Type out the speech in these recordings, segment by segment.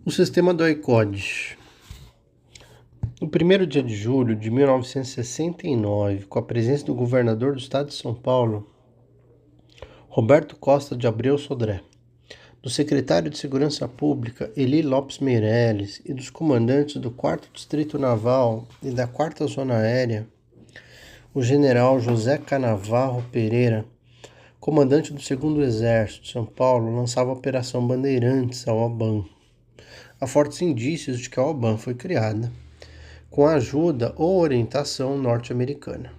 O sistema do ICOD. No 1º dia de julho de 1969, com a presença do governador do estado de São Paulo, Roberto Costa de Abreu Sodré, do secretário de Segurança Pública, Eli Lopes Meireles, e dos comandantes do 4º Distrito Naval e da 4ª Zona Aérea, o general José Canavarro Pereira, comandante do 2º Exército de São Paulo, lançava a Operação Bandeirantes ao Oban. Há fortes indícios de que a Oban foi criada com a ajuda ou orientação norte-americana.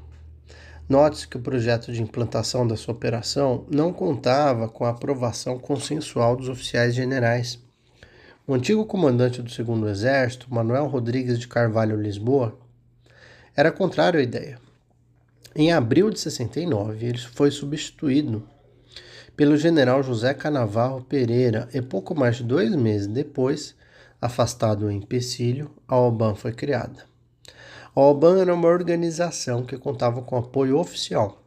Note-se que o projeto de implantação da sua operação não contava com a aprovação consensual dos oficiais generais. O antigo comandante do 2º Exército, Manuel Rodrigues de Carvalho Lisboa, era contrário à ideia. Em abril de 69, ele foi substituído pelo general José Canavarro Pereira e pouco mais de 2 meses depois, afastado em empecilho, a Oban foi criada. A Oban era uma organização que contava com apoio oficial,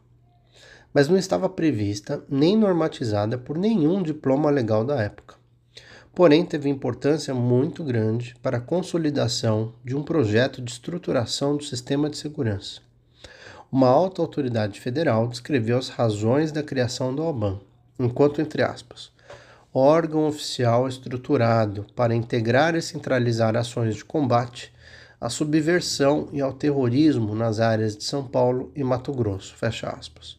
mas não estava prevista nem normatizada por nenhum diploma legal da época. Porém, teve importância muito grande para a consolidação de um projeto de estruturação do sistema de segurança. Uma alta autoridade federal descreveu as razões da criação da Oban, enquanto, entre aspas, órgão oficial estruturado para integrar e centralizar ações de combate à subversão e ao terrorismo nas áreas de São Paulo e Mato Grosso, fecha aspas.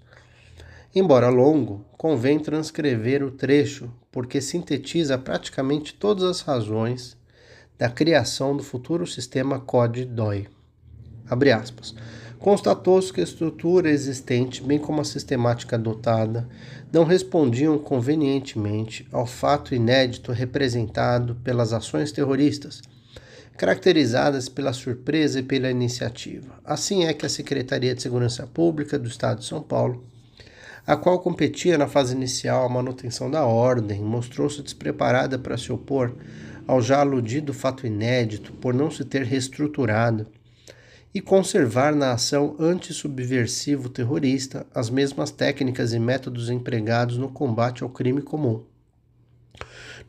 Embora longo, convém transcrever o trecho porque sintetiza praticamente todas as razões da criação do futuro sistema COD-DOI. Abre aspas. Constatou-se que a estrutura existente, bem como a sistemática adotada, não respondiam convenientemente ao fato inédito representado pelas ações terroristas, caracterizadas pela surpresa e pela iniciativa. Assim é que a Secretaria de Segurança Pública do Estado de São Paulo, a qual competia na fase inicial a manutenção da ordem, mostrou-se despreparada para se opor ao já aludido fato inédito por não se ter reestruturado e conservar na ação antissubversivo terrorista as mesmas técnicas e métodos empregados no combate ao crime comum.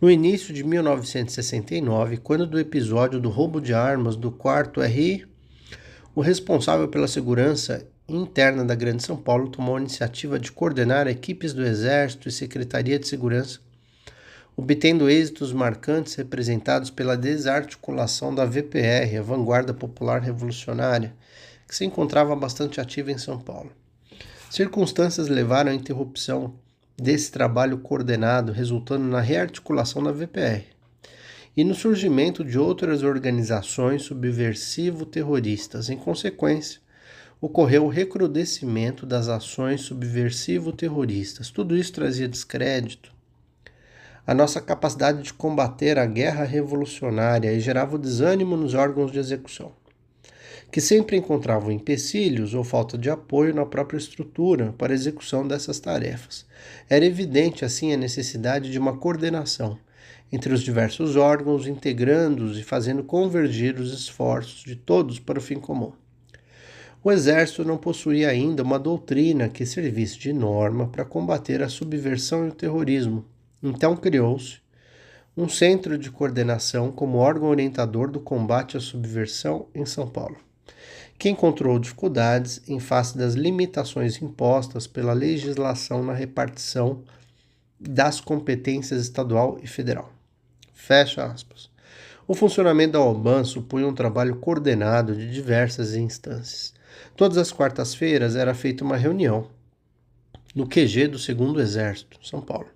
No início de 1969, quando do episódio do roubo de armas do 4º RI, o responsável pela segurança interna da Grande São Paulo tomou a iniciativa de coordenar equipes do Exército e Secretaria de Segurança, obtendo êxitos marcantes representados pela desarticulação da VPR, a Vanguarda Popular Revolucionária, que se encontrava bastante ativa em São Paulo. Circunstâncias levaram à interrupção desse trabalho coordenado, resultando na rearticulação da VPR e no surgimento de outras organizações subversivo-terroristas. Em consequência, ocorreu o recrudescimento das ações subversivo-terroristas. Tudo isso trazia descrédito a nossa capacidade de combater a guerra revolucionária e gerava o desânimo nos órgãos de execução, que sempre encontravam empecilhos ou falta de apoio na própria estrutura para a execução dessas tarefas. Era evidente, assim, a necessidade de uma coordenação entre os diversos órgãos, integrando-os e fazendo convergir os esforços de todos para o fim comum. O Exército não possuía ainda uma doutrina que servisse de norma para combater a subversão e o terrorismo. Então criou-se um centro de coordenação como órgão orientador do combate à subversão em São Paulo, que encontrou dificuldades em face das limitações impostas pela legislação na repartição das competências estadual e federal. Fecha aspas. O funcionamento da Oban supunha um trabalho coordenado de diversas instâncias. Todas as quartas-feiras era feita uma reunião no QG do 2º Exército, São Paulo,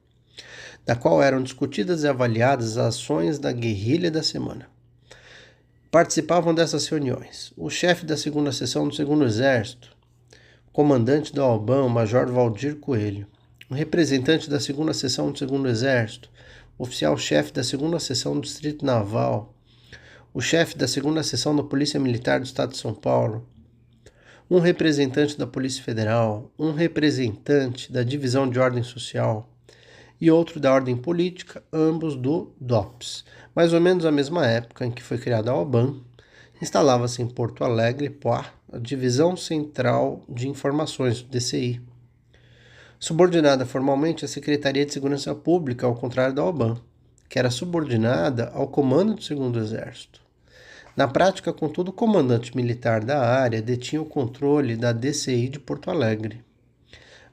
da qual eram discutidas e avaliadas as ações da guerrilha da semana. Participavam dessas reuniões o chefe da 2ª Seção do 2º Exército, comandante da Oban, o Major Valdir Coelho, o representante da 2ª Seção do 2º Exército, oficial-chefe da 2ª Seção do Distrito Naval, o chefe da 2ª Seção da Polícia Militar do Estado de São Paulo, um representante da Polícia Federal, um representante da Divisão de Ordem Social e outro da Ordem Política, ambos do DOPS. Mais ou menos a mesma época em que foi criada a Oban, instalava-se em Porto Alegre, Poá, a Divisão Central de Informações, DCI, subordinada formalmente à Secretaria de Segurança Pública, ao contrário da Oban, que era subordinada ao comando do Segundo Exército. Na prática, contudo, o comandante militar da área detinha o controle da DCI de Porto Alegre.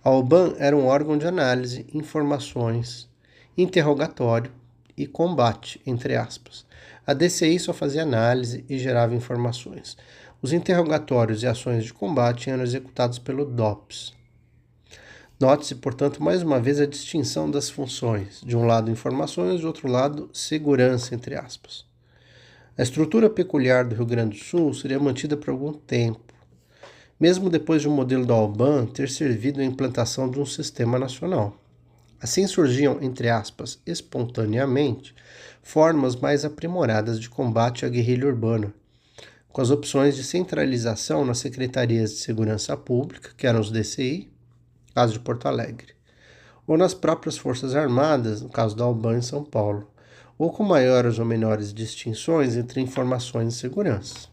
A OBAN era um órgão de análise, informações, interrogatório e combate, entre aspas. A DCI só fazia análise e gerava informações. Os interrogatórios e ações de combate eram executados pelo DOPS. Note-se, portanto, mais uma vez a distinção das funções. De um lado, informações, do outro lado, segurança, entre aspas. A estrutura peculiar do Rio Grande do Sul seria mantida por algum tempo, mesmo depois de um modelo da OBAN ter servido à implantação de um sistema nacional. Assim surgiam, entre aspas, espontaneamente, formas mais aprimoradas de combate à guerrilha urbana, com as opções de centralização nas secretarias de segurança pública, que eram os DCI, no caso de Porto Alegre, ou nas próprias Forças Armadas, no caso da OBAN em São Paulo, ou com maiores ou menores distinções entre informações e segurança.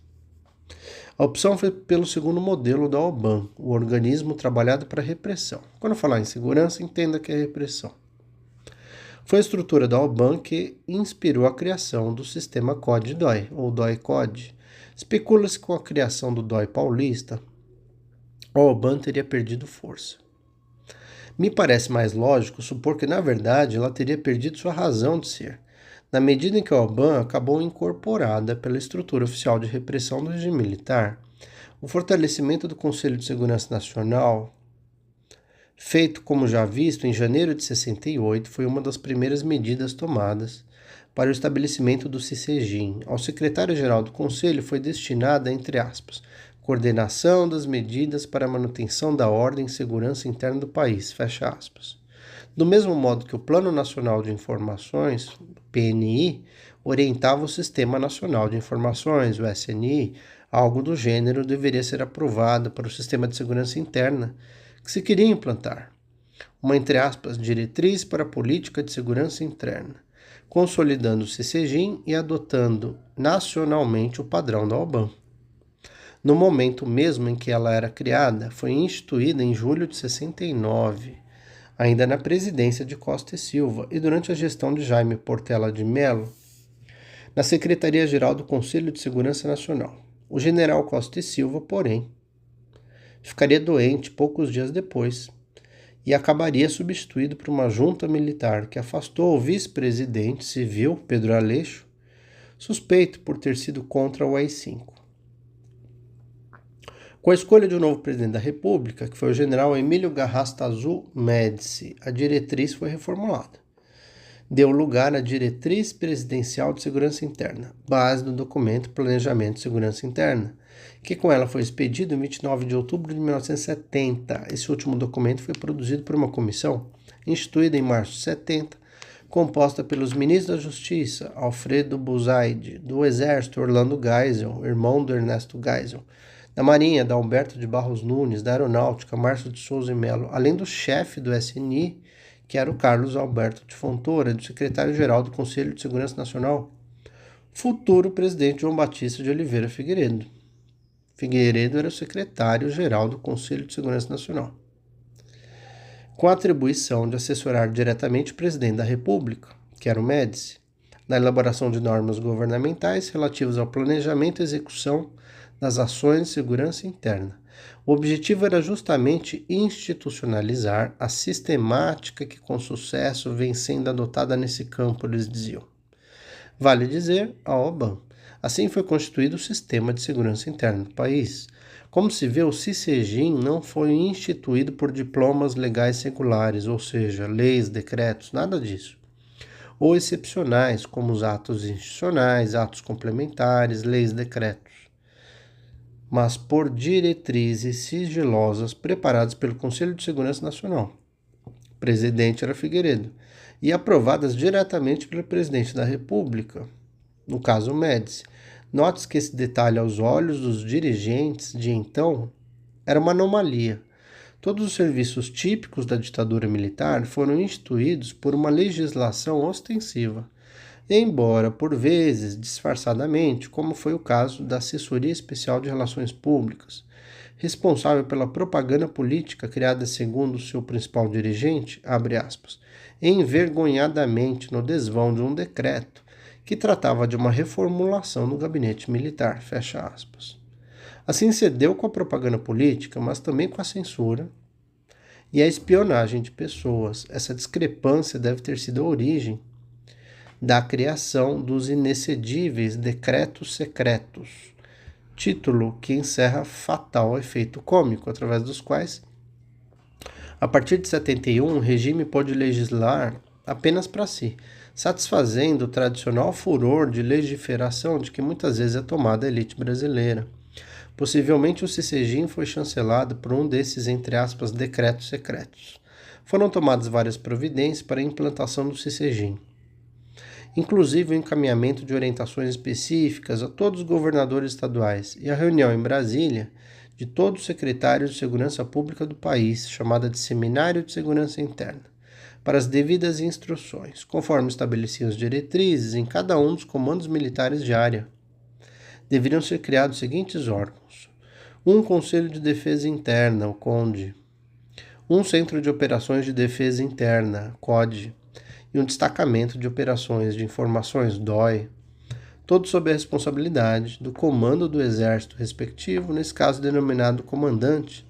A opção foi pelo segundo modelo da OBAN, o organismo trabalhado para repressão. Quando falar em segurança, entenda que é repressão. Foi a estrutura da OBAN que inspirou a criação do sistema COD-DOI, ou DOI-COD. Especula-se que com a criação do DOI paulista, a OBAN teria perdido força. Me parece mais lógico supor que, na verdade, ela teria perdido sua razão de ser, na medida em que a OBAN acabou incorporada pela estrutura oficial de repressão do regime militar. O fortalecimento do Conselho de Segurança Nacional, feito como já visto em janeiro de 68, foi uma das primeiras medidas tomadas para o estabelecimento do CICEGIM. Ao secretário-geral do Conselho foi destinada, entre aspas, coordenação das medidas para a manutenção da ordem e segurança interna do país, fecha aspas. Do mesmo modo que o Plano Nacional de Informações, PNI, orientava o Sistema Nacional de Informações, o SNI, algo do gênero deveria ser aprovado para o Sistema de Segurança Interna que se queria implantar. Uma, entre aspas, diretriz para a política de segurança interna, consolidando o CICEGIM e adotando nacionalmente o padrão da OBAN. No momento mesmo em que ela era criada, foi instituída em julho de 69, ainda na presidência de Costa e Silva e durante a gestão de Jaime Portela de Mello, na Secretaria-Geral do Conselho de Segurança Nacional. O general Costa e Silva, porém, ficaria doente poucos dias depois e acabaria substituído por uma junta militar que afastou o vice-presidente civil, Pedro Aleixo, suspeito por ter sido contra o AI-5. Com a escolha de um novo presidente da República, que foi o general Emílio Garrastazu Médici, a diretriz foi reformulada. Deu lugar à Diretriz Presidencial de Segurança Interna, base do documento Planejamento de Segurança Interna, que com ela foi expedido em 29 de outubro de 1970. Esse último documento foi produzido por uma comissão instituída em março de 70, composta pelos ministros da Justiça, Alfredo Buzaide, do Exército, Orlando Geisel, irmão do Ernesto Geisel, da Marinha, Adalberto de Barros Nunes, da Aeronáutica, Márcio de Souza e Melo, além do chefe do SNI, que era o Carlos Alberto de Fontoura, do secretário-geral do Conselho de Segurança Nacional, futuro presidente João Batista de Oliveira Figueiredo. Figueiredo era o secretário-geral do Conselho de Segurança Nacional, com a atribuição de assessorar diretamente o presidente da República, que era o Médici, na elaboração de normas governamentais relativas ao planejamento e execução das ações de segurança interna. O objetivo era justamente institucionalizar a sistemática que com sucesso vem sendo adotada nesse campo, eles diziam. Vale dizer, a OBAN. Assim foi constituído o Sistema de Segurança Interna do país. Como se vê, o CICEGIM não foi instituído por diplomas legais seculares, ou seja, leis, decretos, nada disso. Ou excepcionais, como os atos institucionais, atos complementares, leis, decretos, mas por diretrizes sigilosas preparadas pelo Conselho de Segurança Nacional. O presidente era Figueiredo, e aprovadas diretamente pelo presidente da República, no caso Médici. Note-se que esse detalhe aos olhos dos dirigentes de então era uma anomalia. Todos os serviços típicos da ditadura militar foram instituídos por uma legislação ostensiva, embora, por vezes, disfarçadamente, como foi o caso da Assessoria Especial de Relações Públicas, responsável pela propaganda política criada segundo seu principal dirigente, abre aspas, envergonhadamente no desvão de um decreto que tratava de uma reformulação do gabinete militar, fecha aspas. Assim cedeu com a propaganda política, mas também com a censura e a espionagem de pessoas. Essa discrepância deve ter sido a origem da criação dos inexcedíveis decretos secretos, título que encerra fatal efeito cômico, através dos quais, a partir de 71, o regime pôde legislar apenas para si, satisfazendo o tradicional furor de legiferação de que muitas vezes é tomada a elite brasileira. Possivelmente o CCGIM foi chancelado por um desses, entre aspas, decretos secretos. Foram tomadas várias providências para a implantação do CCGIM, inclusive o encaminhamento de orientações específicas a todos os governadores estaduais e a reunião em Brasília de todos os secretários de segurança pública do país, chamada de Seminário de Segurança Interna, para as devidas instruções, conforme estabeleciam as diretrizes em cada um dos comandos militares de área. Deveriam ser criados os seguintes órgãos: um Conselho de Defesa Interna, o CONDE, um Centro de Operações de Defesa Interna, CODE, e um Destacamento de Operações de Informações, DOI, todos sob a responsabilidade do comando do Exército respectivo, nesse caso denominado Comandante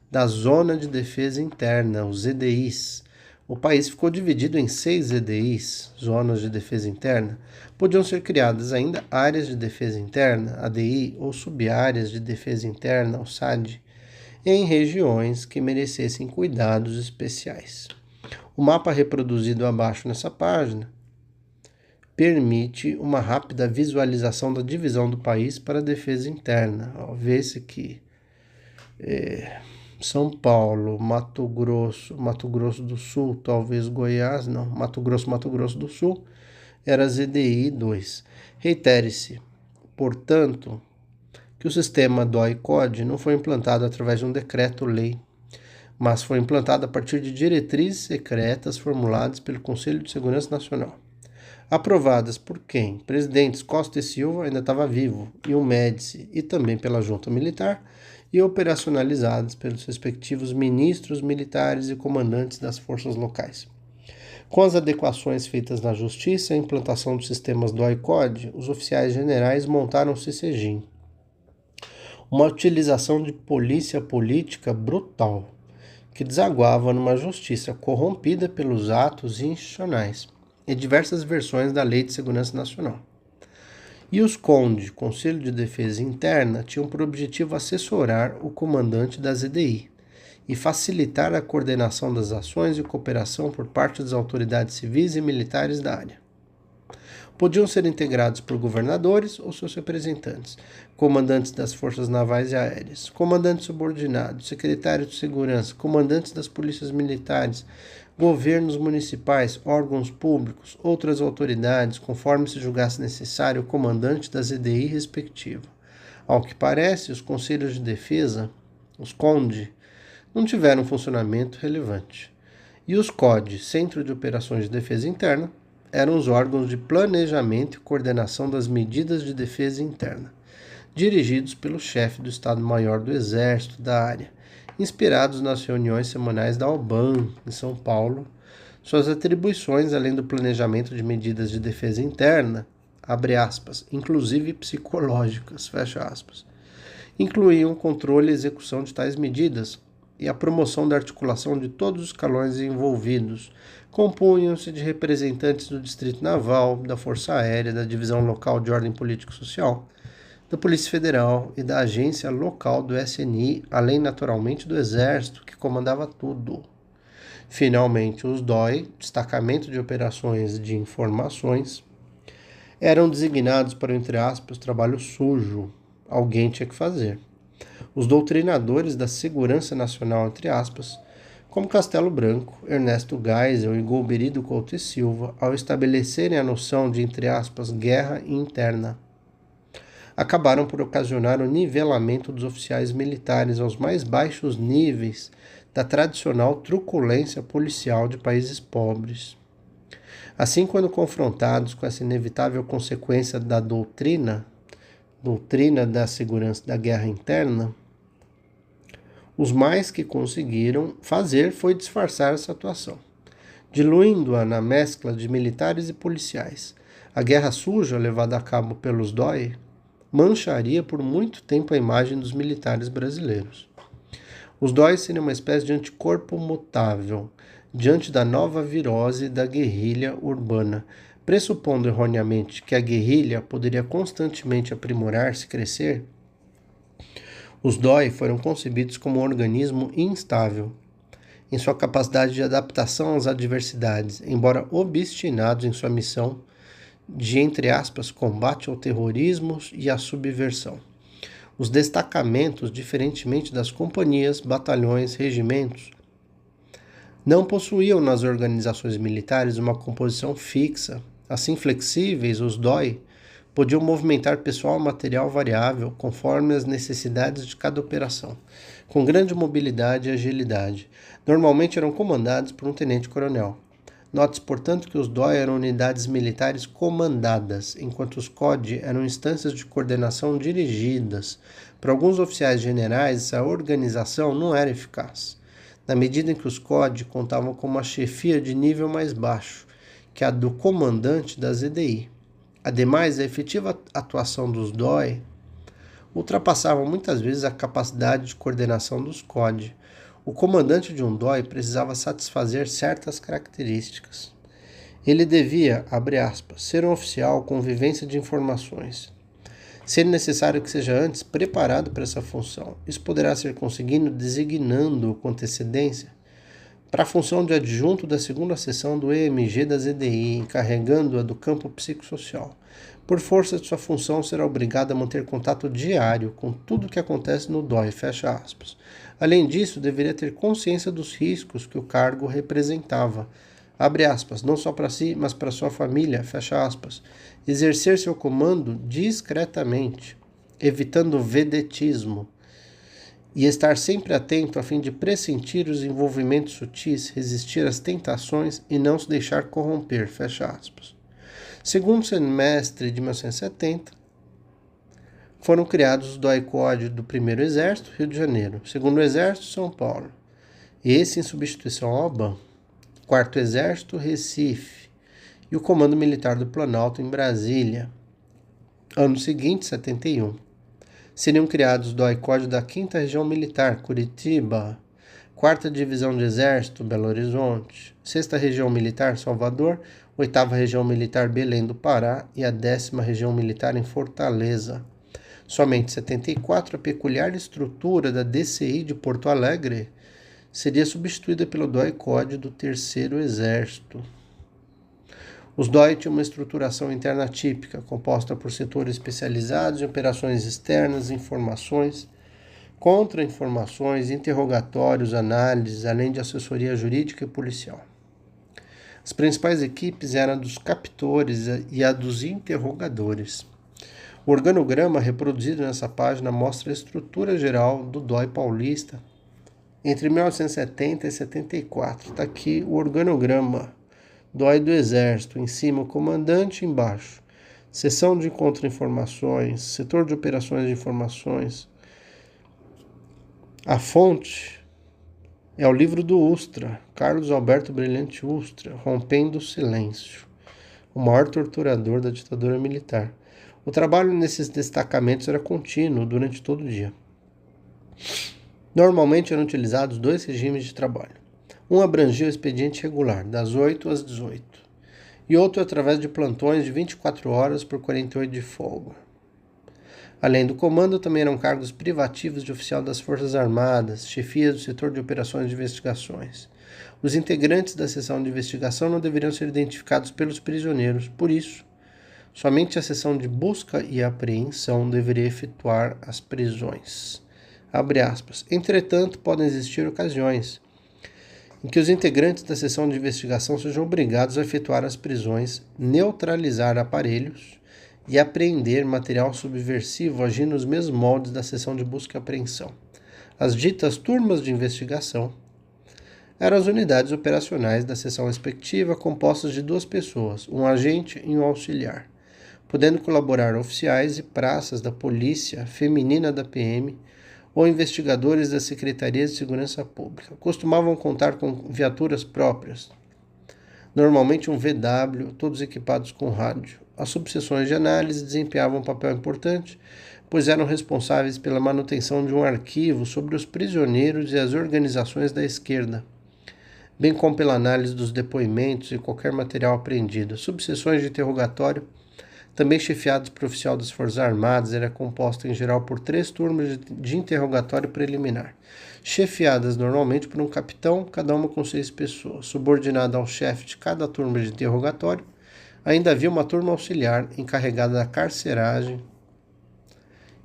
da Zona de Defesa Interna, os ZDIs. O país ficou dividido em 6 ZDIs, Zonas de Defesa Interna. Podiam ser criadas ainda áreas de defesa interna, ADI, ou sub-áreas de defesa interna, o SAD, em regiões que merecessem cuidados especiais. O mapa reproduzido abaixo nessa página permite uma rápida visualização da divisão do país para a defesa interna. Vê-se que São Paulo, Mato Grosso do Sul, talvez Goiás, não, Mato Grosso do Sul, era ZDI 2. Reitere-se, portanto, que o sistema DOI-CODE não foi implantado através de um decreto-lei, mas foi implantado a partir de diretrizes secretas formuladas pelo Conselho de Segurança Nacional. Aprovadas por quem? Presidentes Costa e Silva ainda estava vivo, e o Médici, e também pela junta militar, e operacionalizadas pelos respectivos ministros militares e comandantes das forças locais. Com as adequações feitas na Justiça e a implantação dos sistemas DOI-CODE, os oficiais generais montaram o CCGIM. Uma utilização de polícia política brutal, que desaguava numa justiça corrompida pelos atos institucionais e diversas versões da Lei de Segurança Nacional. E os CONDE, Conselho de Defesa Interna, tinham por objetivo assessorar o comandante da ZDI e facilitar a coordenação das ações e cooperação por parte das autoridades civis e militares da área. Podiam ser integrados por governadores ou seus representantes, comandantes das forças navais e aéreas, comandantes subordinados, secretários de segurança, comandantes das polícias militares, governos municipais, órgãos públicos, outras autoridades, conforme se julgasse necessário o comandante da ZDI respectivo. Ao que parece, os conselhos de defesa, os CONDE, não tiveram funcionamento relevante. E os CODE, Centro de Operações de Defesa Interna, eram os órgãos de planejamento e coordenação das medidas de defesa interna, dirigidos pelo chefe do Estado-Maior do Exército da área, inspirados nas reuniões semanais da AUBAN, em São Paulo. Suas atribuições, além do planejamento de medidas de defesa interna, abre aspas, inclusive psicológicas, fecha aspas, incluíam o controle e execução de tais medidas e a promoção da articulação de todos os escalões envolvidos. Compunham-se de representantes do Distrito Naval, da Força Aérea, da Divisão Local de Ordem Político-Social, da Polícia Federal e da Agência Local do SNI, além naturalmente do Exército, que comandava tudo. Finalmente, os DOI, Destacamento de Operações de Informações, eram designados para o, entre aspas, trabalho sujo. Alguém tinha que fazer. Os doutrinadores da segurança nacional, entre aspas, como Castelo Branco, Ernesto Geisel e Golbery Couto e Silva, ao estabelecerem a noção de, entre aspas, guerra interna, acabaram por ocasionar o nivelamento dos oficiais militares aos mais baixos níveis da tradicional truculência policial de países pobres. Assim, quando confrontados com essa inevitável consequência da doutrina da segurança da guerra interna, Os mais que conseguiram fazer foi disfarçar essa atuação, diluindo-a na mescla de militares e policiais. A guerra suja levada a cabo pelos DOI mancharia por muito tempo a imagem dos militares brasileiros. Os DOI seriam uma espécie de anticorpo mutável diante da nova virose da guerrilha urbana, pressupondo erroneamente que a guerrilha poderia constantemente aprimorar-se e crescer. Os DOI foram concebidos como um organismo instável em sua capacidade de adaptação às adversidades, embora obstinados em sua missão de, entre aspas, combate ao terrorismo e à subversão. Os destacamentos, diferentemente das companhias, batalhões, regimentos, não possuíam nas organizações militares uma composição fixa. Assim flexíveis, os DOI podiam movimentar pessoal e material variável conforme as necessidades de cada operação, com grande mobilidade e agilidade. Normalmente eram comandados por um tenente-coronel. Note-se, portanto, que os DOI eram unidades militares comandadas, enquanto os COD eram instâncias de coordenação dirigidas. Para alguns oficiais generais, essa organização não era eficaz, na medida em que os COD contavam com uma chefia de nível mais baixo que a do comandante das EDI. Ademais, a efetiva atuação dos DOI ultrapassava muitas vezes a capacidade de coordenação dos COD. O comandante de um DOI precisava satisfazer certas características. Ele devia, abre aspas, ser um oficial com vivência de informações, sendo necessário que seja antes preparado para essa função. Isso poderá ser conseguido designando-o com antecedência para a função de adjunto da segunda seção do EMG das EDI, encarregando-a do campo psicossocial. Por força de sua função, será obrigado a manter contato diário com tudo o que acontece no DOI, fecha aspas. Além disso, deveria ter consciência dos riscos que o cargo representava, abre aspas, não só para si, mas para sua família, fecha aspas. Exercer seu comando discretamente, evitando o vedetismo, e estar sempre atento a fim de pressentir os envolvimentos sutis, resistir às tentações e não se deixar corromper, fecha aspas. Segundo semestre de 1970, foram criados os DOI-COD do 1º Exército, Rio de Janeiro, 2º Exército, São Paulo, esse em substituição ao ABAN, 4º Exército, Recife, e o Comando Militar do Planalto, em Brasília. Ano seguinte, 71. Seriam criados os DOI-COD da 5ª Região Militar, Curitiba, 4ª Divisão de Exército, Belo Horizonte, 6ª Região Militar, Salvador, 8ª Região Militar, Belém do Pará e a 10ª Região Militar em Fortaleza. Somente em 74, a peculiar estrutura da DCI de Porto Alegre seria substituída pelo DOI-COD do 3º Exército. Os DOI tinham uma estruturação interna típica, composta por setores especializados em operações externas, informações, contra-informações, interrogatórios, análises, além de assessoria jurídica e policial. As principais equipes eram a dos captores e a dos interrogadores. O organograma reproduzido nessa página mostra a estrutura geral do DOI paulista entre 1970 e 74. Está aqui o organograma. DOI do Exército, em cima o comandante, embaixo. Seção de contra-informações, setor de operações de informações. A fonte é o livro do Ustra, Carlos Alberto Brilhante Ustra, Rompendo o Silêncio, o maior torturador da ditadura militar. O trabalho nesses destacamentos era contínuo durante todo o dia. Normalmente eram utilizados 2 regimes de trabalho. Um abrangia o expediente regular, das 8 às 18, e outro através de plantões de 24 horas por 48 de folga. Além do comando, também eram cargos privativos de oficial das Forças Armadas, chefia do setor de operações de investigações. Os integrantes da seção de investigação não deveriam ser identificados pelos prisioneiros, por isso, somente a seção de busca e apreensão deveria efetuar as prisões. Abre aspas. Entretanto, podem existir ocasiões em que os integrantes da seção de investigação sejam obrigados a efetuar as prisões, neutralizar aparelhos e apreender material subversivo agindo nos mesmos moldes da seção de busca e apreensão. As ditas turmas de investigação eram as unidades operacionais da seção respectiva, compostas de 2 pessoas, um agente e um auxiliar, podendo colaborar oficiais e praças da polícia feminina da PM, ou investigadores das secretarias de segurança pública. Costumavam contar com viaturas próprias, normalmente um VW, todos equipados com rádio. As subseções de análise desempenhavam um papel importante, pois eram responsáveis pela manutenção de um arquivo sobre os prisioneiros e as organizações da esquerda, bem como pela análise dos depoimentos e qualquer material apreendido. Subseções de interrogatório, também chefiadas por oficial das Forças Armadas, era composta em geral por 3 turmas de interrogatório preliminar, chefiadas normalmente por um capitão, cada uma com 6 pessoas. Subordinada ao chefe de cada turma de interrogatório, ainda havia uma turma auxiliar encarregada da carceragem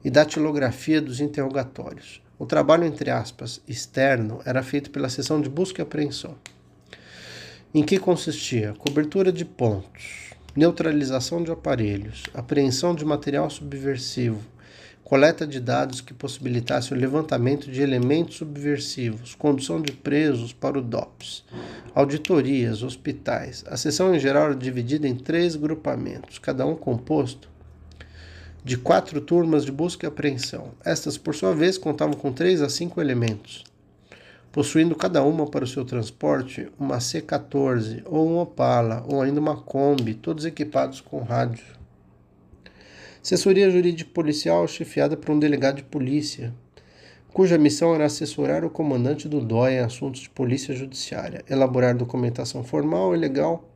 e datilografia dos interrogatórios. O trabalho, entre aspas, externo era feito pela seção de busca e apreensão. Em que consistia? Cobertura de pontos, neutralização de aparelhos, apreensão de material subversivo, coleta de dados que possibilitasse o levantamento de elementos subversivos, condução de presos para o DOPS, auditorias, hospitais. A seção em geral era dividida em 3 grupamentos, cada um composto de 4 turmas de busca e apreensão. Estas, por sua vez, contavam com 3 a 5 elementos, possuindo cada uma para o seu transporte uma C-14 ou um Opala ou ainda uma Kombi, todos equipados com rádio. Assessoria jurídica policial chefiada por um delegado de polícia, cuja missão era assessorar o comandante do DOI em assuntos de polícia judiciária, elaborar documentação formal e legal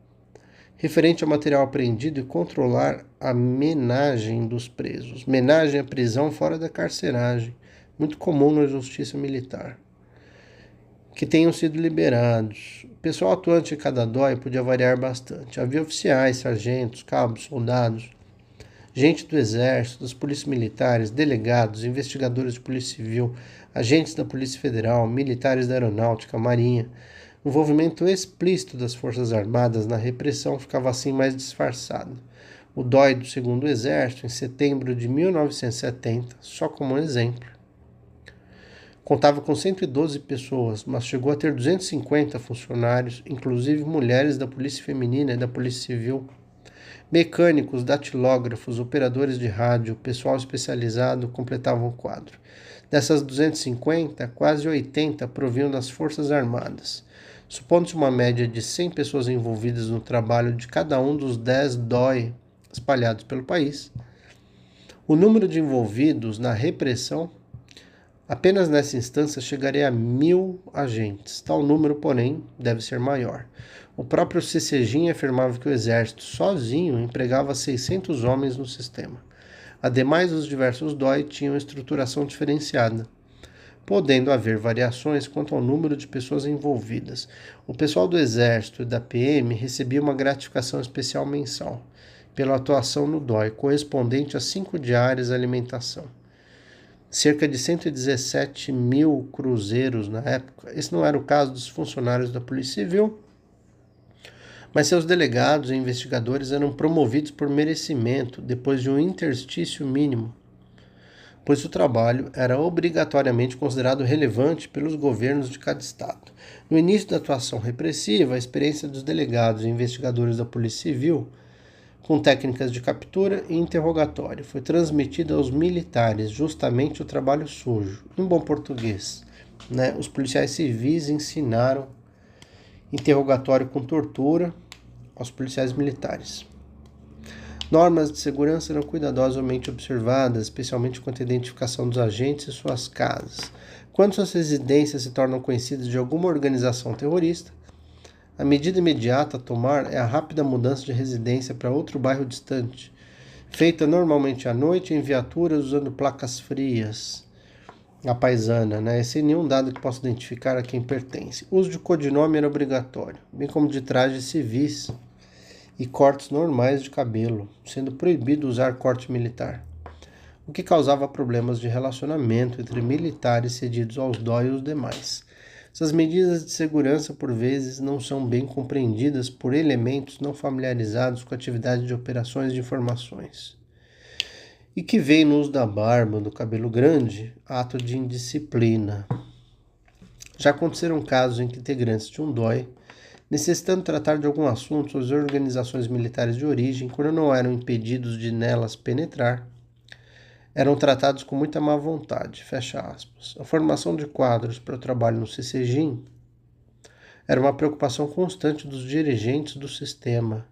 referente ao material apreendido e controlar a menagem dos presos. Menagem é prisão fora da carceragem, muito comum na justiça militar, que tenham sido liberados. O pessoal atuante em cada DOI podia variar bastante. Havia oficiais, sargentos, cabos, soldados, gente do exército, das polícias militares, delegados, investigadores de polícia civil, agentes da Polícia Federal, militares da aeronáutica, marinha. O envolvimento explícito das Forças Armadas na repressão ficava assim mais disfarçado. O DOI do 2º Exército, em setembro de 1970, só como um exemplo, contava com 112 pessoas, mas chegou a ter 250 funcionários, inclusive mulheres da Polícia Feminina e da Polícia Civil, mecânicos, datilógrafos, operadores de rádio, pessoal especializado completavam o quadro. Dessas 250, quase 80 provinham das Forças Armadas. Supondo-se uma média de 100 pessoas envolvidas no trabalho de cada um dos 10 DOI espalhados pelo país, o número de envolvidos na repressão apenas nessa instância chegaria a 1.000 agentes. Tal número, porém, deve ser maior. O próprio CCGIM afirmava que o Exército sozinho empregava 600 homens no sistema. Ademais, os diversos DOI tinham estruturação diferenciada, podendo haver variações quanto ao número de pessoas envolvidas. O pessoal do Exército e da PM recebia uma gratificação especial mensal pela atuação no DOI, correspondente a 5 diárias de alimentação. Cerca de 117 mil cruzeiros na época. Esse não era o caso dos funcionários da Polícia Civil, mas seus delegados e investigadores eram promovidos por merecimento depois de um interstício mínimo, pois o trabalho era obrigatoriamente considerado relevante pelos governos de cada estado. No início da atuação repressiva, a experiência dos delegados e investigadores da Polícia Civil, com técnicas de captura e interrogatório, foi transmitida aos militares, justamente o trabalho sujo. Em bom português, os policiais civis ensinaram interrogatório com tortura aos policiais militares. Normas de segurança eram cuidadosamente observadas, especialmente quanto à identificação dos agentes e suas casas. Quando suas residências se tornam conhecidas de alguma organização terrorista, a medida imediata a tomar é a rápida mudança de residência para outro bairro distante, feita normalmente à noite em viaturas usando placas frias, a paisana, sem nenhum dado que possa identificar a quem pertence. O uso de codinome era obrigatório, bem como de trajes civis e cortes normais de cabelo, sendo proibido usar corte militar, o que causava problemas de relacionamento entre militares cedidos aos DOI e os demais. Essas medidas de segurança, por vezes, não são bem compreendidas por elementos não familiarizados com a atividade de operações de informações, e que veem no uso da barba, do cabelo grande, ato de indisciplina. Já aconteceram casos em que integrantes de um DOI, necessitando tratar de algum assunto, as organizações militares de origem, quando não eram impedidos de nelas penetrar, eram tratados com muita má vontade, fecha aspas. A formação de quadros para o trabalho no CCGIM era uma preocupação constante dos dirigentes do sistema.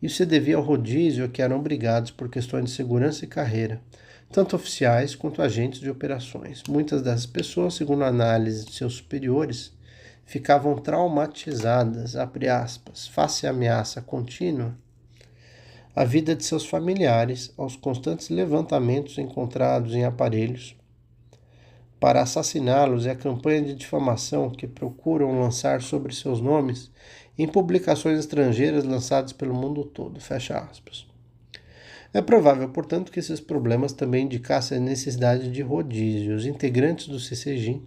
Isso se devia ao rodízio a que eram obrigados por questões de segurança e carreira, tanto oficiais quanto agentes de operações. Muitas dessas pessoas, segundo a análise de seus superiores, ficavam traumatizadas, abre aspas, face à ameaça contínua, a vida de seus familiares, aos constantes levantamentos encontrados em aparelhos para assassiná-los e a campanha de difamação que procuram lançar sobre seus nomes em publicações estrangeiras lançadas pelo mundo todo, fecha aspas. É provável, portanto, que esses problemas também indicassem a necessidade de rodízio. Os integrantes do CCGIM,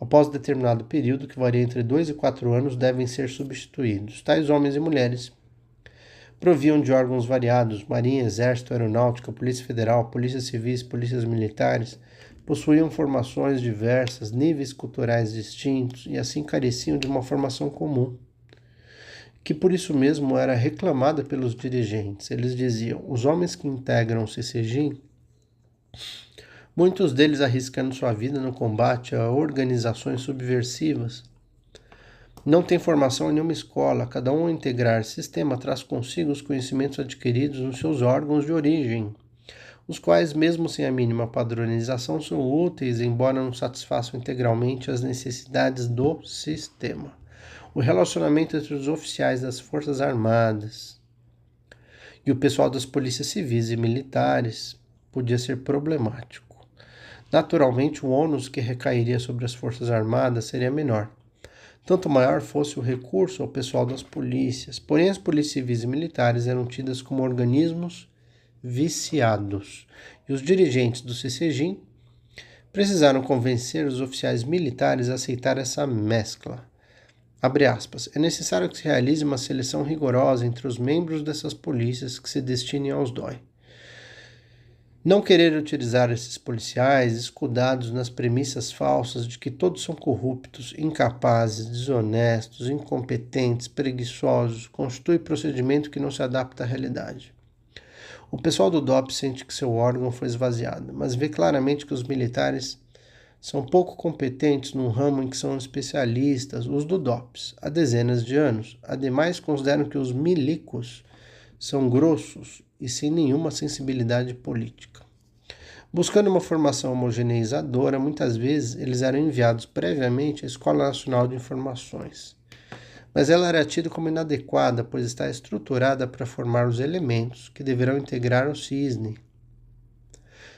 após determinado período, que varia entre 2 e 4 anos, devem ser substituídos. Tais homens e mulheres proviam de órgãos variados, Marinha, Exército, Aeronáutica, Polícia Federal, Polícias Civis, Polícias Militares, possuíam formações diversas, níveis culturais distintos e assim careciam de uma formação comum, que por isso mesmo era reclamada pelos dirigentes. Eles diziam: os homens que integram o CCGIM, muitos deles arriscando sua vida no combate a organizações subversivas, não têm formação em nenhuma escola. Cada um ao integrar sistema traz consigo os conhecimentos adquiridos nos seus órgãos de origem, os quais, mesmo sem a mínima padronização, são úteis, embora não satisfaçam integralmente as necessidades do sistema. O relacionamento entre os oficiais das Forças Armadas e o pessoal das polícias civis e militares podia ser problemático. Naturalmente, o ônus que recairia sobre as Forças Armadas seria menor, tanto maior fosse o recurso ao pessoal das polícias. Porém, as polícias civis e militares eram tidas como organismos viciados, e os dirigentes do CCGIM precisaram convencer os oficiais militares a aceitar essa mescla. Abre aspas, é necessário que se realize uma seleção rigorosa entre os membros dessas polícias que se destinem aos DOI. Não querer utilizar esses policiais escudados nas premissas falsas de que todos são corruptos, incapazes, desonestos, incompetentes, preguiçosos, constitui procedimento que não se adapta à realidade. O pessoal do DOP sente que seu órgão foi esvaziado, mas vê claramente que os militares são pouco competentes num ramo em que são especialistas, os do DOPS, há dezenas de anos. Ademais, consideram que os milicos são grossos e sem nenhuma sensibilidade política. Buscando uma formação homogeneizadora, muitas vezes eles eram enviados previamente à Escola Nacional de Informações. Mas ela era tida como inadequada, pois está estruturada para formar os elementos que deverão integrar o CISNE.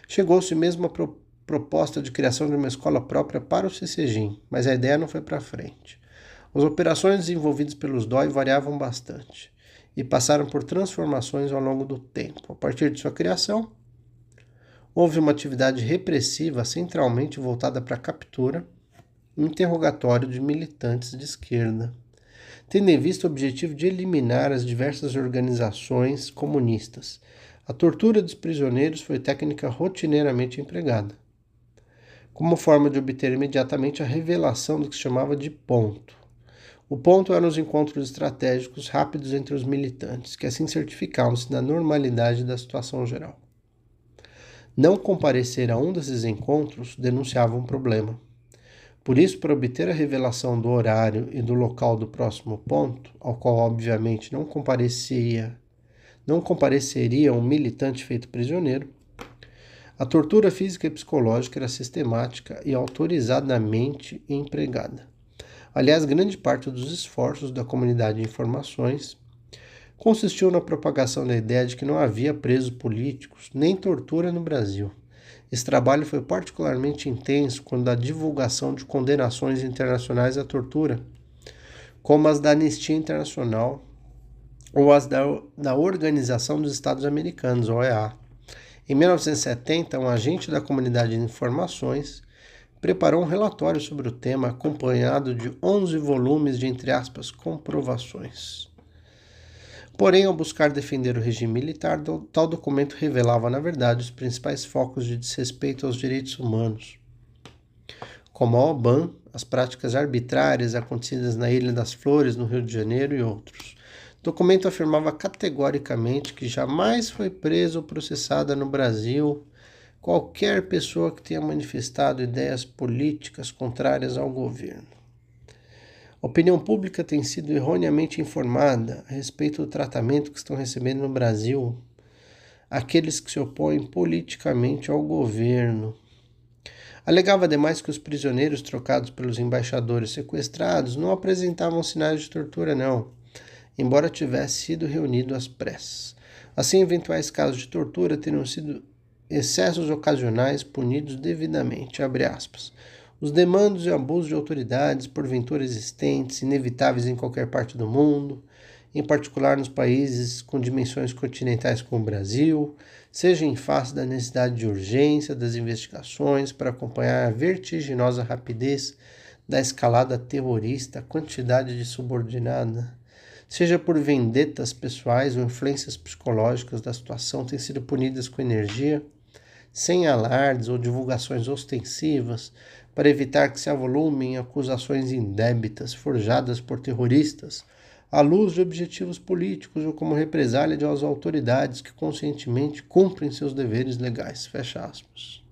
Chegou-se mesmo a proposta de criação de uma escola própria para o CCGIM, mas a ideia não foi para frente. As operações desenvolvidas pelos DOI variavam bastante e passaram por transformações ao longo do tempo. A partir de sua criação, houve uma atividade repressiva centralmente voltada para a captura e interrogatório de militantes de esquerda, tendo em vista o objetivo de eliminar as diversas organizações comunistas. A tortura dos prisioneiros foi técnica rotineiramente empregada, como forma de obter imediatamente a revelação do que se chamava de ponto. O ponto eram os encontros estratégicos rápidos entre os militantes, que assim certificavam-se da normalidade da situação geral. Não comparecer a um desses encontros denunciava um problema. Por isso, para obter a revelação do horário e do local do próximo ponto, ao qual obviamente não compareceria um militante feito prisioneiro, a tortura física e psicológica era sistemática e autorizadamente empregada. Aliás, grande parte dos esforços da comunidade de informações consistiu na propagação da ideia de que não havia presos políticos nem tortura no Brasil. Esse trabalho foi particularmente intenso quando a divulgação de condenações internacionais à tortura, como as da Anistia Internacional ou as da Organização dos Estados Americanos, OEA. Em 1970, um agente da comunidade de informações preparou um relatório sobre o tema, acompanhado de 11 volumes de, entre aspas, comprovações. Porém, ao buscar defender o regime militar, tal documento revelava, na verdade, os principais focos de desrespeito aos direitos humanos, como a OBAN, as práticas arbitrárias acontecidas na Ilha das Flores, no Rio de Janeiro e outros. O documento afirmava categoricamente que jamais foi preso ou processada no Brasil qualquer pessoa que tenha manifestado ideias políticas contrárias ao governo. A opinião pública tem sido erroneamente informada a respeito do tratamento que estão recebendo no Brasil aqueles que se opõem politicamente ao governo. Alegava ademais que os prisioneiros trocados pelos embaixadores sequestrados não apresentavam sinais de tortura, não, embora tivesse sido reunido às pressas. Assim, eventuais casos de tortura teriam sido excessos ocasionais punidos devidamente, abre aspas. Os demandos e abusos de autoridades, porventura existentes, inevitáveis em qualquer parte do mundo, em particular nos países com dimensões continentais como o Brasil, seja em face da necessidade de urgência das investigações para acompanhar a vertiginosa rapidez da escalada terrorista, a quantidade de subordinada, seja por vendetas pessoais ou influências psicológicas da situação, têm sido punidas com energia, sem alardes ou divulgações ostensivas, para evitar que se avolumem acusações indébitas forjadas por terroristas, à luz de objetivos políticos ou como represália de as autoridades que conscientemente cumprem seus deveres legais. Fecha aspas.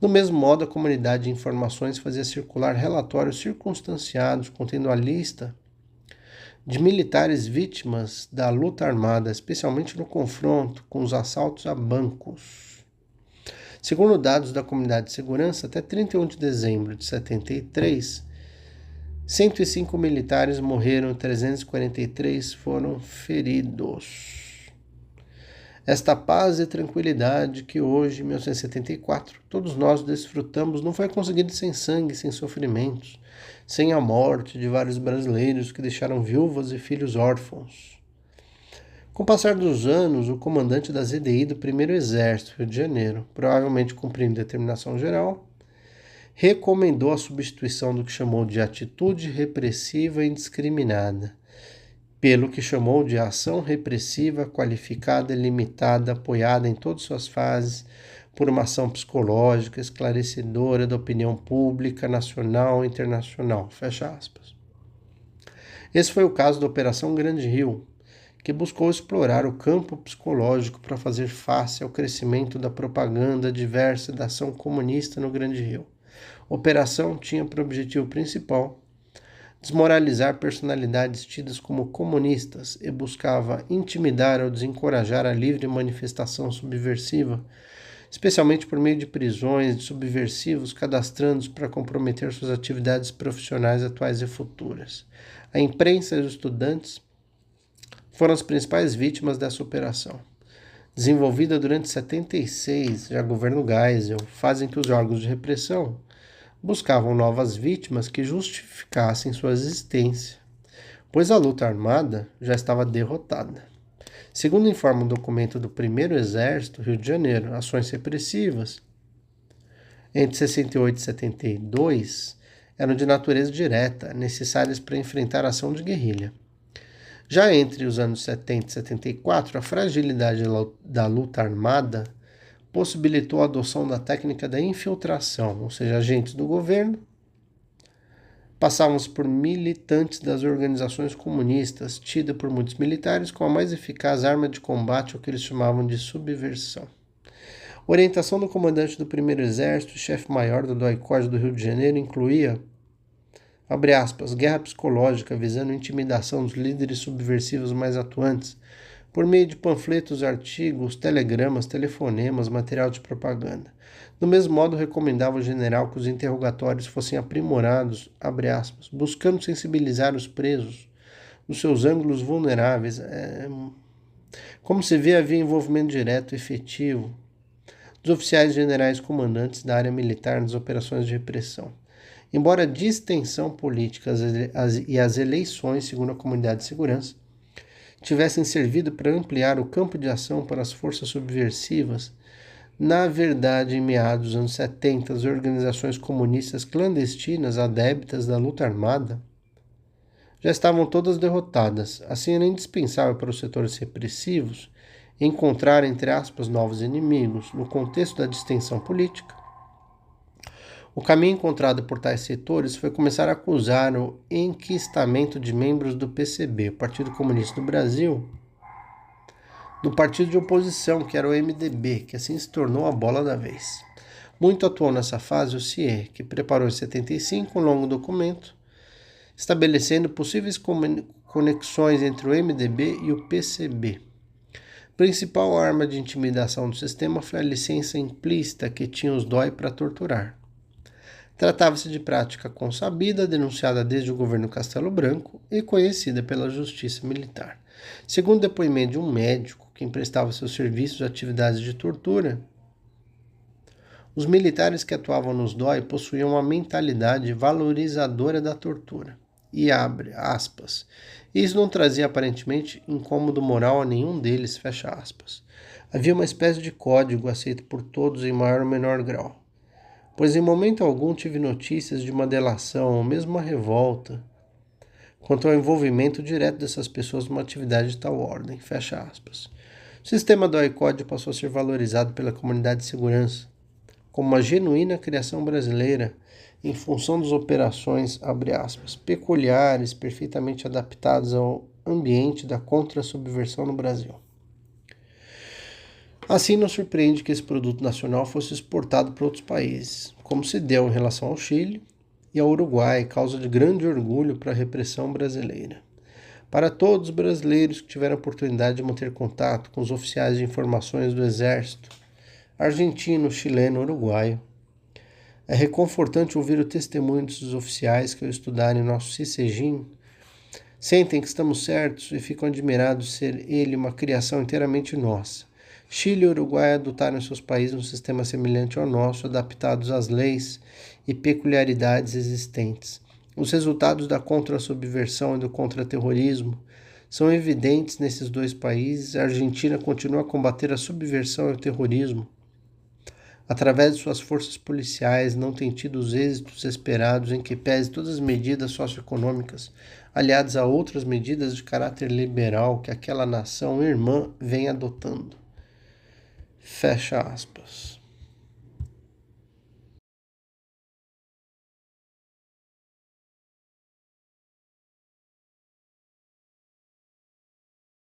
Do mesmo modo, a comunidade de informações fazia circular relatórios circunstanciados contendo a lista de militares vítimas da luta armada, especialmente no confronto com os assaltos a bancos. Segundo dados da Comunidade de Segurança, até 31 de dezembro de 73, 105 militares morreram e 343 foram feridos. Esta paz e tranquilidade que hoje, em 1974, todos nós desfrutamos não foi conseguida sem sangue, sem sofrimentos, sem a morte de vários brasileiros que deixaram viúvas e filhos órfãos. Com o passar dos anos, o comandante da ZDI do 1º Exército, Rio de Janeiro, provavelmente cumprindo determinação geral, recomendou a substituição do que chamou de atitude repressiva indiscriminada, pelo que chamou de ação repressiva qualificada e limitada, apoiada em todas suas fases por uma ação psicológica esclarecedora da opinião pública nacional e internacional. Fecha aspas. Esse foi o caso da Operação Grande Rio, que buscou explorar o campo psicológico para fazer face ao crescimento da propaganda diversa da ação comunista no Grande Rio. A operação tinha por objetivo principal desmoralizar personalidades tidas como comunistas e buscava intimidar ou desencorajar a livre manifestação subversiva, especialmente por meio de prisões de subversivos cadastrando-os para comprometer suas atividades profissionais atuais e futuras. A imprensa e os estudantes foram as principais vítimas dessa operação. Desenvolvida durante 76, já governo Geisel, fase em que os órgãos de repressão buscavam novas vítimas que justificassem sua existência, pois a luta armada já estava derrotada. Segundo informa um documento do 1º Exército, Rio de Janeiro, ações repressivas entre 68 e 72 eram de natureza direta, necessárias para enfrentar a ação de guerrilha. Já entre os anos 70 e 74, a fragilidade da luta armada possibilitou a adoção da técnica da infiltração, ou seja, agentes do governo passavam-se por militantes das organizações comunistas, tida por muitos militares como a mais eficaz arma de combate ao que eles chamavam de subversão. A orientação do comandante do 1º Exército, chefe-maior do DOI-CORS do Rio de Janeiro, incluía, abre aspas, guerra psicológica visando intimidação dos líderes subversivos mais atuantes, por meio de panfletos, artigos, telegramas, telefonemas, material de propaganda. Do mesmo modo, recomendava ao general que os interrogatórios fossem aprimorados, abre aspas, buscando sensibilizar os presos nos seus ângulos vulneráveis. Como se vê, havia envolvimento direto e efetivo dos oficiais generais comandantes da área militar nas operações de repressão. Embora a distensão política e as eleições, segundo a Comunidade de Segurança, tivessem servido para ampliar o campo de ação para as forças subversivas, na verdade, em meados dos anos 70, as organizações comunistas clandestinas adeptas da luta armada já estavam todas derrotadas. Assim, era indispensável para os setores repressivos encontrar, entre aspas, novos inimigos. No contexto da distensão política, o caminho encontrado por tais setores foi começar a acusar o enquistamento de membros do PCB, o Partido Comunista do Brasil, do partido de oposição, que era o MDB, que assim se tornou a bola da vez. Muito atuou nessa fase o CIE, que preparou em 75 um longo documento estabelecendo possíveis conexões entre o MDB e o PCB. Principal arma de intimidação do sistema foi a licença implícita que tinha os DOI para torturar. Tratava-se de prática consabida, denunciada desde o governo Castelo Branco e conhecida pela justiça militar. Segundo o depoimento de um médico que emprestava seus serviços a atividades de tortura, os militares que atuavam nos DOI possuíam uma mentalidade valorizadora da tortura. E abre aspas. Isso não trazia aparentemente incômodo moral a nenhum deles, fecha aspas. Havia uma espécie de código aceito por todos em maior ou menor grau. Pois em momento algum tive notícias de uma delação ou mesmo uma revolta quanto ao envolvimento direto dessas pessoas numa atividade de tal ordem, fecha aspas. O sistema do DOI-CODE passou a ser valorizado pela comunidade de segurança como uma genuína criação brasileira em função das operações, abre aspas, peculiares, perfeitamente adaptadas ao ambiente da contra-subversão no Brasil. Assim, não surpreende que esse produto nacional fosse exportado para outros países, como se deu em relação ao Chile e ao Uruguai, causa de grande orgulho para a repressão brasileira. Para todos os brasileiros que tiveram a oportunidade de manter contato com os oficiais de informações do Exército, argentino, chileno, uruguaio, é reconfortante ouvir o testemunho desses oficiais que, ao estudarem nosso CICEGIM, sentem que estamos certos e ficam admirados de ser ele uma criação inteiramente nossa. Chile e Uruguai adotaram em seus países um sistema semelhante ao nosso, adaptados às leis e peculiaridades existentes. Os resultados da contra-subversão e do contra-terrorismo são evidentes nesses dois países. A Argentina continua a combater a subversão e o terrorismo. Através de suas forças policiais, não tem tido os êxitos esperados em que pese todas as medidas socioeconômicas, aliadas a outras medidas de caráter liberal que aquela nação irmã vem adotando. Fecha aspas.